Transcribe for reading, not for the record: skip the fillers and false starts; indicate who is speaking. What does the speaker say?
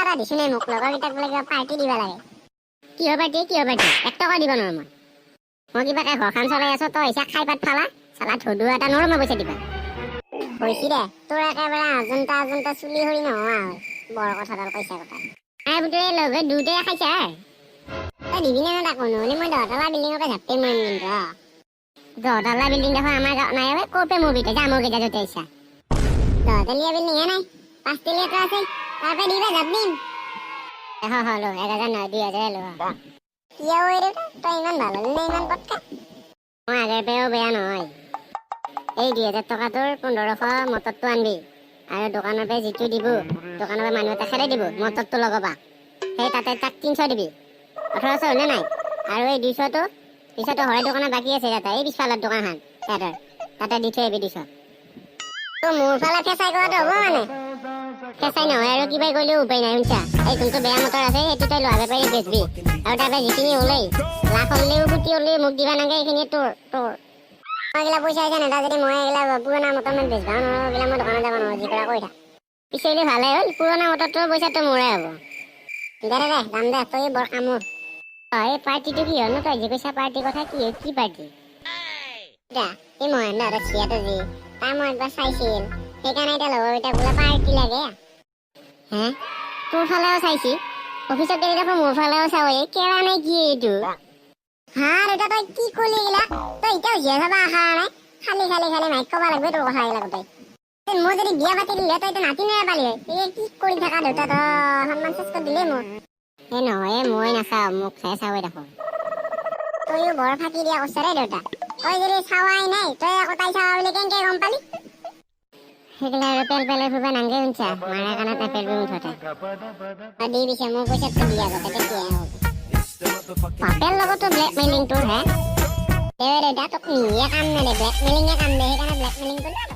Speaker 1: এটা দিছো নাই মোক লগৰকেইটাক বোলে কিবা পাৰ্টি দিব লাগে কিহৰ পাৰ্টি 1 টকা দিব নোৱাৰো মই কিবাকে ঘৰখন চলাই আছো তই হিচাপ খাই পাত ফালা চালা ধদু এটা নোৱাৰো মই পইচা দিবা হৈছি দে তোৰ একেবাৰে আজন্তা চুলি হৰি নোহোৱা হয় বৰ কথাডাল পইচা কথা বুটুৱে লগে দুটাই খাইছা তই দিবি নে তাক নহ'লে মই 10 বিল্ডিঙকে ঝাপটে মাৰিম কিন্তু 10 বিল্ডিং দেখো আমাৰ গাঁৱত নাই ক'পে মুভিতে যামৰ কেইটা য'তে ইচ্ছা 10 বিল্ডিং হে নাই 5 তলীয়াটো আছে তাৰপৰা দিবা যাব দিম হলো 1000 নহয় 2000 লো কিয় ঐ তই ইমান ভাল হলি নে ইমান পটকা মই আগৰ পৰাও বেয়া নহয় এই 2000 টকা তোৰ 1500 মটৰটো আনবি আৰু দোকানৰ পৰা যিটো দিব দোকানৰ পৰা মানুহ এটা খেলাই দিব মটৰটো লগাবা সেই তাতে তাক 300 দিবি 1800 হলে নাই আৰু এই 200টো হয় দোকানত বাকী আছে তাতে এই পিছফালৰ দোকানখন তাতে দি থৈ আহিবি 200 তো মোৰ ফালে ফেচাই কৰাটো হ'ব মানে ফেচাই নহয় আৰু কিবা কৰিলেও উপায় নাই শুনছা এই যোনটো বেয়া মটৰ আছে সেইটো তই লোৱা বেপাৰী বেচবি আৰু তাৰপৰা যিখিনি ওলাই লাখ হ'লেও কোটি হ'লেও মোক দিবা নাগে এইখিনি তোৰ এইগিলা পইচা আছে নেদা যদি মই এইগিলা পুৰণা মটৰ মানে বেচবা নোৱাৰোঁ এইগিলা মই দোকানত যাব নোৱাৰোঁ যিকৰা কৈ থাক পিছে ভালে হ'ল পুৰণা মটৰটোৰ পইচাটো মোৰে হ'ব দে যাম দে তই বৰ কামোৰ এই পাৰ্টিটো কি হ'ল নো তই যে কৈছা পাৰ্টিৰ কথা কি পাৰ্টি এই মহেন্দ্ৰ ৰছিয়াটো যি তাৰ মই একবাৰ চাইছিল সেইকাৰণে এতিয়া লগৰকেইটা বোলে পাৰ্টি লাগে হে তোৰ ফালেও চাইছি অফিচত গেলি দেখো মোৰ ফালেও চাওঁ এই কেৰা নে কি এইটো হা দেউতা তই কি কলি এইগিলা তই এতিয়াও জীয়াই চাবা আশা নাই খালি মাইক ক'বা লাগবে তোৰ কথা এইগিলা গোটেই মই যদি বিয়া পাতি দিলে তই নাতি নেৰে পালি হয় এই কি কৰি থাকা দেউতা তই সন্মান চেষ্টা দিলে মোৰ এই নহয় মই নাচাওঁ মোক চাই দেখো তইও বৰ ফাঁকি দিয়া কৈছা দেউতা তই যদি চাৱাই নাই তই আকৌ তাই চাৱা বুলি কেনেকে গম পালি সেইগিলা আৰু পেলে ফুৰিব নাংগে শুনছা মাৰে কাৰণে তাই পেলবি মুঠতে দি পিছে মোৰ পইচাটো দিয়া যাতে তেতিয়াহে হ'ব পাপেৰ লগতো ব্লেকমেইলিং তোৰ হে দেউতা তোক নিয়ে কাম নেদে ব্লেকমেইলিঙে কাম দে সেইকাৰণে ব্লেকমেইলিং কৰিলে